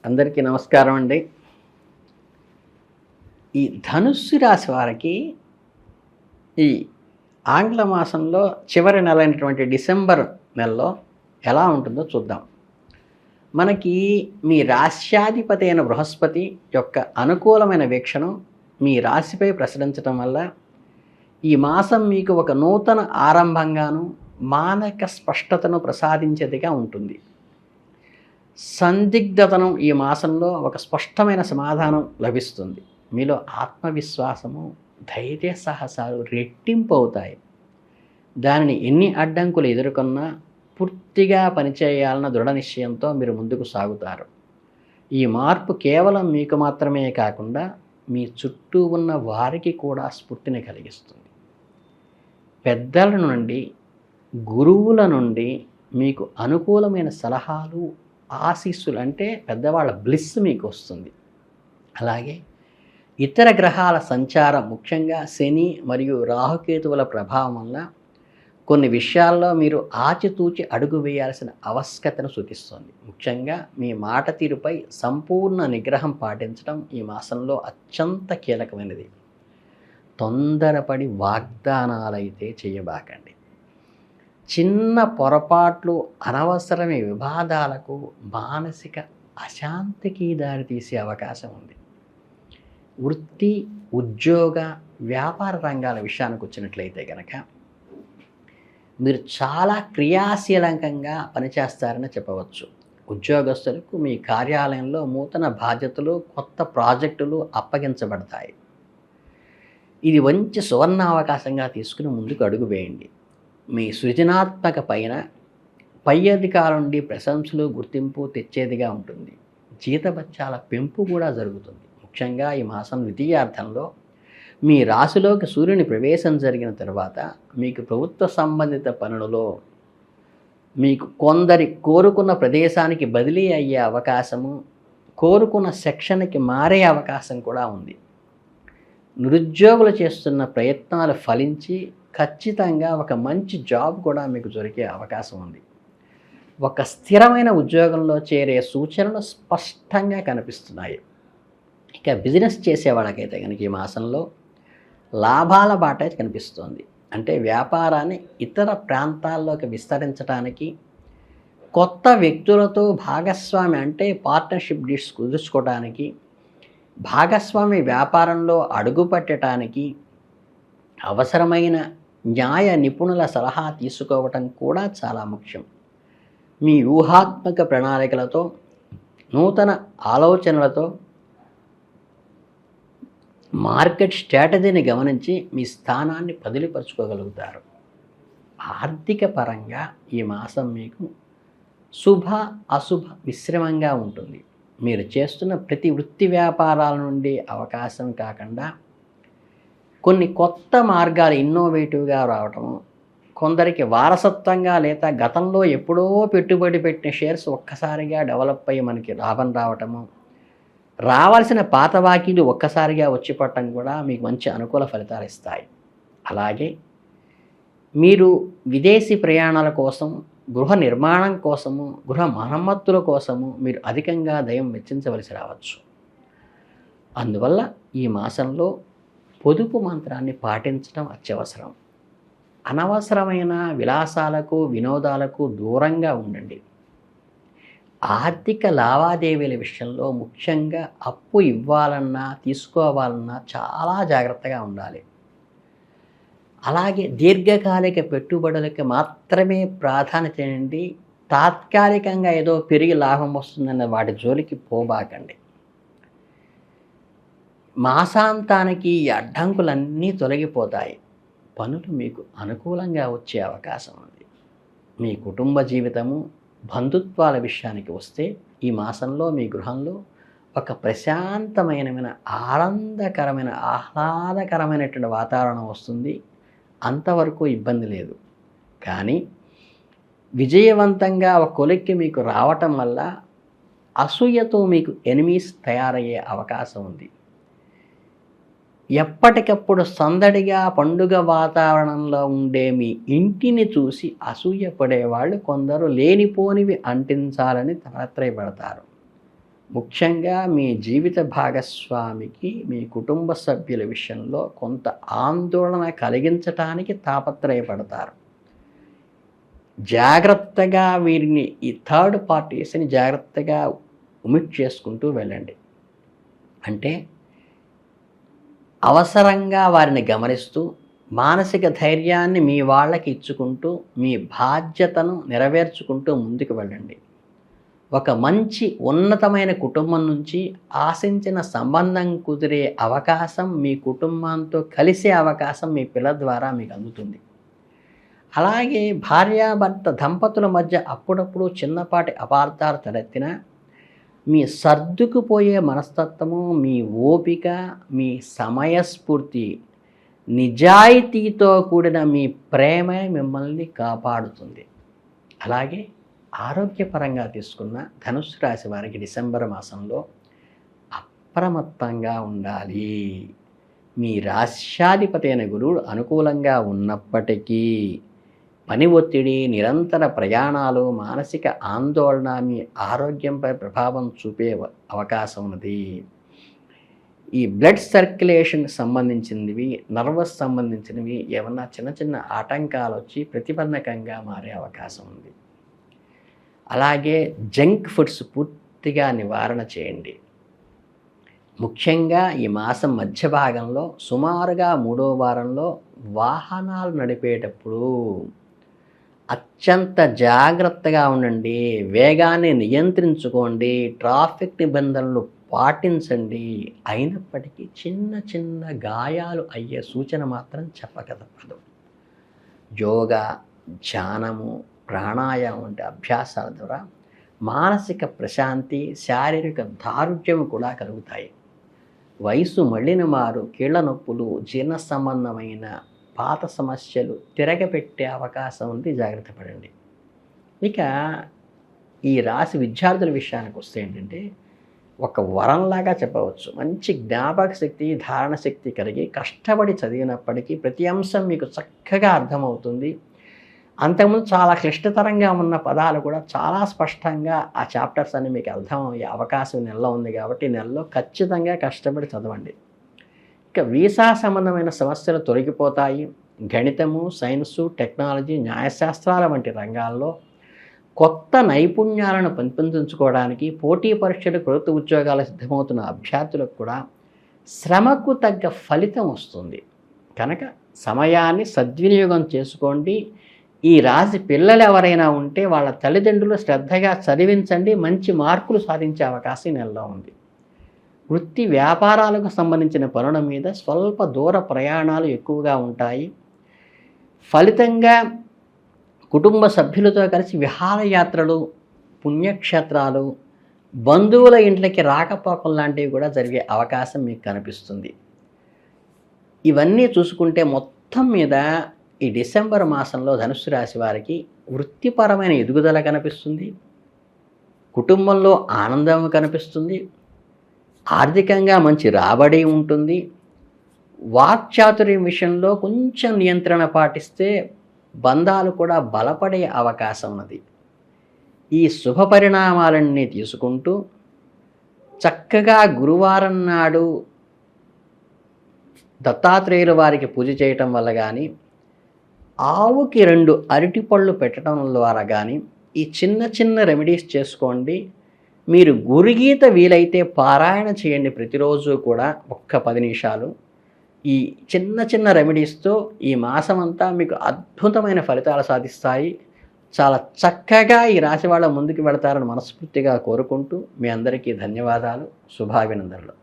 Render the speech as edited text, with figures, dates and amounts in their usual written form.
అందరికీ నమస్కారం అండి. ఈ ధనుస్సు రాశి వారికి ఈ ఆంగ్ల మాసంలో చివరి నెల అయినటువంటి డిసెంబర్ నెలలో ఎలా ఉంటుందో చూద్దాం. మనకి మీ రాశ్యాధిపతి అయిన బృహస్పతి యొక్క అనుకూలమైన వీక్షణం మీ రాశిపై ప్రసరించడం వల్ల ఈ మాసం మీకు ఒక నూతన ఆరంభంగాను మానసిక స్పష్టతను ప్రసాదించేదిగా ఉంటుంది. సందిగ్ధతను ఈ మాసంలో ఒక స్పష్టమైన సమాధానం లభిస్తుంది. మీలో ఆత్మవిశ్వాసము, ధైర్య సాహసాలు రెట్టింపు అవుతాయి. దానిని ఎన్ని అడ్డంకులు ఎదుర్కొన్నా పూర్తిగా పనిచేయాలన్న దృఢ నిశ్చయంతో మీరు ముందుకు సాగుతారు. ఈ మార్పు కేవలం మీకు మాత్రమే కాకుండా మీ చుట్టూ ఉన్న వారికి కూడా స్ఫూర్తిని కలిగిస్తుంది. పెద్దల నుండి, గురువుల నుండి మీకు అనుకూలమైన సలహాలు, ఆశీస్సులు, అంటే పెద్దవాళ్ళ బ్లిస్ మీకు వస్తుంది. అలాగే ఇతర గ్రహాల సంచారం, ముఖ్యంగా శని మరియు రాహుకేతువుల ప్రభావం వల్ల కొన్ని విషయాల్లో మీరు ఆచితూచి అడుగు వేయాల్సిన ఆవశ్యకతను సూచిస్తుంది. ముఖ్యంగా మీ మాట తీరుపై సంపూర్ణ నిగ్రహం పాటించడం ఈ మాసంలో అత్యంత కీలకమైనది. తొందరపడి వాగ్దానాలైతే చేయబాకండి. చిన్న పొరపాట్లు అనవసరమైన వివాదాలకు, మానసిక అశాంతికి దారితీసే అవకాశం ఉంది. వృత్తి, ఉద్యోగ, వ్యాపార రంగాల విషయానికి వచ్చినట్లయితే కనుక మీరు చాలా క్రియాశీలకంగా పనిచేస్తారని చెప్పవచ్చు. ఉద్యోగస్తులకు మీ కార్యాలయంలో నూతన బాధ్యతలు, కొత్త ప్రాజెక్టులు అప్పగించబడతాయి. ఇది మంచి సువర్ణావకాశంగా తీసుకుని ముందుకు అడుగు వేయండి. మీ సృజనాత్మక పై అధికారుల నుండి ప్రశంసలు, గుర్తింపు తెచ్చేదిగా ఉంటుంది. జీతభత్యాల పెంపు కూడా జరుగుతుంది. ముఖ్యంగా ఈ మాసం ద్వితీయార్థంలో మీ రాశిలోకి సూర్యుని ప్రవేశం జరిగిన తర్వాత మీకు ప్రభుత్వ సంబంధిత పనులలో మీకు కొందరి కోరుకున్న ప్రదేశానికి బదిలీ అయ్యే అవకాశము, కోరుకున్న సెక్షన్కి మారే అవకాశం కూడా ఉంది. నిరుద్యోగులు చేస్తున్న ప్రయత్నాలు ఫలించి ఖచ్చితంగా ఒక మంచి జాబ్ కూడా మీకు దొరికే అవకాశం ఉంది. ఒక స్థిరమైన ఉద్యోగంలో చేరే సూచనలు స్పష్టంగా కనిపిస్తున్నాయి. ఇక బిజినెస్ చేసే వాళ్ళకైతే కనుక ఈ మాసంలో లాభాల బాట కనిపిస్తోంది. అంటే వ్యాపారాన్ని ఇతర ప్రాంతాల్లోకి విస్తరించడానికి, కొత్త వ్యక్తులతో భాగస్వామి, అంటే పార్ట్నర్షిప్ డీల్స్ కుదుర్చుకోవడానికి, భాగస్వామి వ్యాపారంలో అడుగుపెట్టడానికి అవసరమైన న్యాయ నిపుణుల సలహా తీసుకోవటం కూడా చాలా ముఖ్యం. మీ ఊహాత్మక ప్రణాళికలతో, నూతన ఆలోచనలతో మార్కెట్ స్ట్రాటజీని గమనించి మీ స్థానాన్ని పదిలిపరుచుకోగలుగుతారు. ఆర్థిక పరంగా ఈ మాసం మీకు శుభ అశుభ మిశ్రమంగా ఉంటుంది. మీరు చేస్తున్న ప్రతి వృత్తి వ్యాపారాల నుండి అవకాశం కాకుండా కొన్ని కొత్త మార్గాలు ఇన్నోవేటివ్గా రావటము, కొందరికి వారసత్వంగా లేదా గతంలో ఎప్పుడో పెట్టుబడి పెట్టిన షేర్స్ ఒక్కసారిగా డెవలప్ అయ్యి మనకి లాభం రావటము, రావాల్సిన పాత బాకీలు ఒక్కసారిగా వచ్చి పట్టడం కూడా మీకు మంచి అనుకూల ఫలితాలు ఇస్తాయి. అలాగే మీరు విదేశీ ప్రయాణాల కోసం, గృహ నిర్మాణం కోసము, గృహ మరమ్మతుల కోసము మీరు అధికంగా దయం వెచ్చించవలసి రావచ్చు. అందువల్ల ఈ మాసంలో పొదుపు మంత్రాన్ని పాటించడం అత్యవసరం. అనవసరమైన విలాసాలకు, వినోదాలకు దూరంగా ఉండండి. ఆర్థిక లావాదేవీల విషయంలో, ముఖ్యంగా అప్పు ఇవ్వాలన్నా తీసుకోవాలన్నా చాలా జాగ్రత్తగా ఉండాలి. అలాగే దీర్ఘకాలిక పెట్టుబడులకి మాత్రమే ప్రాధాన్యత ఇవ్వండి. తాత్కాలికంగా ఏదో పెరిగి లాభం వస్తుందన్న వాటి జోలికి పోబాకండి. మాసాంతానికి ఈ అడ్డంకులన్నీ తొలగిపోతాయి. పనులు మీకు అనుకూలంగా వచ్చే అవకాశం ఉంది. మీ కుటుంబ జీవితము, బంధుత్వాల విషయానికి వస్తే ఈ మాసంలో మీ గృహంలో ఒక ప్రశాంతమైన, ఆహ్లాదకరమైనటువంటి వాతావరణం వస్తుంది. అంతవరకు ఇబ్బంది లేదు. కానీ విజయవంతంగా ఒక కొలిక్కి మీకు రావటం వల్ల అసూయతో మీకు ఎనిమీస్ తయారయ్యే అవకాశం ఉంది. ఎప్పటికప్పుడు సందడిగా పండుగ వాతావరణంలో ఉండే మీ ఇంటిని చూసి అసూయపడేవాళ్ళు కొందరు లేనిపోనివి అంటించాలని తాత్పర్యపడతారు. ముఖ్యంగా మీ జీవిత భాగస్వామికి మీ కుటుంబ సభ్యుల విషయంలో కొంత ఆందోళన కలిగించటానికి తాపత్రయపడతారు. జాగ్రత్తగా వీరిని ఈ థర్డ్ పార్టీస్ని జాగ్రత్తగా ఒమిట్ చేసుకుంటూ వెళ్ళండి. అంటే అవసరంగా వారిని గమనిస్తూ మానసిక ధైర్యాన్ని మీ వాళ్ళకి ఇచ్చుకుంటూ మీ బాధ్యతను నెరవేర్చుకుంటూ ముందుకు వెళ్ళండి. ఒక మంచి ఉన్నతమైన కుటుంబం నుంచి ఆశించిన సంబంధం కుదిరే అవకాశం, మీ కుటుంబంతో కలిసే అవకాశం మీ పిల్లల ద్వారా మీకు అందుతుంది. అలాగే భార్యాభర్త దంపతుల మధ్య అప్పుడప్పుడు చిన్నపాటి అపార్థాలు తలెత్తినా మీ సర్దుకుపోయే మనస్తత్వము, మీ ఓపిక, మీ సమయస్ఫూర్తి, నిజాయితీతో కూడిన మీ ప్రేమే మిమ్మల్ని కాపాడుతుంది. అలాగే ఆరోగ్యపరంగా తీసుకున్న ధనుస్సు రాశి వారికి డిసెంబర్ మాసంలో అప్రమత్తంగా ఉండాలి. మీ రాశ్యాధిపతి అయిన గురువు అనుకూలంగా ఉన్నప్పటికీ పని ఒత్తిడి, నిరంతర ప్రయాణాలు, మానసిక ఆందోళన మీ ఆరోగ్యంపై ప్రభావం చూపే అవకాశం ఉన్నది. ఈ బ్లడ్ సర్క్యులేషన్కి సంబంధించినవి, నర్వస్ సంబంధించినవి ఏమన్నా చిన్న చిన్న ఆటంకాలు వచ్చి ప్రతిబంధకంగా మారే అవకాశం ఉంది. అలాగే జంక్ ఫుడ్స్ పూర్తిగా నివారణ చేయండి. ముఖ్యంగా ఈ మాసం మధ్య భాగంలో సుమారుగా 3వ వారంలో వాహనాలు నడిపేటప్పుడు అత్యంత జాగ్రత్తగా ఉండండి. వేగాన్ని నియంత్రించుకోండి. ట్రాఫిక్ నిబంధనలు పాటించండి. అయినప్పటికీ చిన్న చిన్న గాయాలు అయ్యే సూచన మాత్రం చెప్పక తప్పదు. యోగా, ధ్యానము, ప్రాణాయామం వంటి అభ్యాసాల ద్వారా మానసిక ప్రశాంతి, శారీరక దారుఢ్యం కూడా కలుగుతాయి. వయసు మళ్ళిన మారు కీళ్ల నొప్పులు, జీర్ణ సంబంధమైన పాత సమస్యలు తిరగపెట్టే అవకాశం ఉంది. జాగ్రత్త పడండి. ఇక ఈ రాశి విద్యార్థుల విషయానికి వస్తే ఏంటంటే ఒక వరంలాగా చెప్పవచ్చు. మంచి జ్ఞాపక శక్తి, ధారణ శక్తి కలిగి కష్టపడి చదివినప్పటికీ ప్రతి అంశం మీకు చక్కగా అర్థమవుతుంది. అంతకుముందు చాలా క్లిష్టతరంగా ఉన్న పదాలు కూడా చాలా స్పష్టంగా ఆ చాప్టర్స్ అన్ని మీకు అర్థమయ్యే అవకాశం నెలలో ఉంది. కాబట్టి నెలలో ఖచ్చితంగా కష్టపడి చదవండి. ఇక వీసా సంబంధమైన సమస్యలు తొలగిపోతాయి. గణితము, సైన్సు, టెక్నాలజీ, న్యాయశాస్త్రాల వంటి రంగాల్లో కొత్త నైపుణ్యాలను పెంపొందించుకోవడానికి, పోటీ పరీక్షలు, ప్రభుత్వ ఉద్యోగాలు సిద్ధమవుతున్న అభ్యర్థులకు కూడా శ్రమకు తగ్గ ఫలితం వస్తుంది. కనుక సమయాన్ని సద్వినియోగం చేసుకోండి. ఈ రాశి పిల్లలు ఎవరైనా ఉంటే వాళ్ళ తల్లిదండ్రులు శ్రద్ధగా చదివించండి. మంచి మార్కులు సాధించే అవకాశం నెలలో ఉంది. వృత్తి వ్యాపారాలకు సంబంధించిన పనుల మీద స్వల్ప దూర ప్రయాణాలు ఎక్కువగా ఉంటాయి. ఫలితంగా కుటుంబ సభ్యులతో కలిసి విహారయాత్రలు, పుణ్యక్షేత్రాలు, బంధువుల ఇంట్లోకి రాకపోకలు లాంటివి కూడా జరిగే అవకాశం మీకు కనిపిస్తుంది. ఇవన్నీ చూసుకుంటే మొత్తం మీద ఈ డిసెంబర్ మాసంలో ధనుస్సు రాశి వారికి వృత్తిపరమైన ఎదుగుదల కనిపిస్తుంది. కుటుంబంలో ఆనందం కనిపిస్తుంది. ఆర్థికంగా మంచి రాబడి ఉంటుంది. వాక్చాతుర్యం విషయంలో కొంచెం నియంత్రణ పాటిస్తే బంధాలు కూడా బలపడే అవకాశం ఉన్నది. ఈ శుభ పరిణామాలన్నీ తీసుకుంటూ చక్కగా గురువారం నాడు దత్తాత్రేయుల వారికి పూజ చేయటం వల్ల కానీ, ఆవుకి 2 అరటిపళ్ళు పెట్టడం ద్వారా కానీ ఈ చిన్న చిన్న రెమెడీస్ చేసుకోండి. మీరు గురుగీత వీలైతే పారాయణ చేయండి ప్రతిరోజు కూడా ఒక్క 10 నిమిషాలు. ఈ చిన్న చిన్న రెమెడీస్తో ఈ మాసమంతా మీకు అద్భుతమైన ఫలితాలు సాధిస్తాయి. చాలా చక్కగా ఈ రాశి వాళ్ళ ముందుకు వెళతారని మనస్ఫూర్తిగా కోరుకుంటూ మీ అందరికీ ధన్యవాదాలు, శుభాభినందనలు.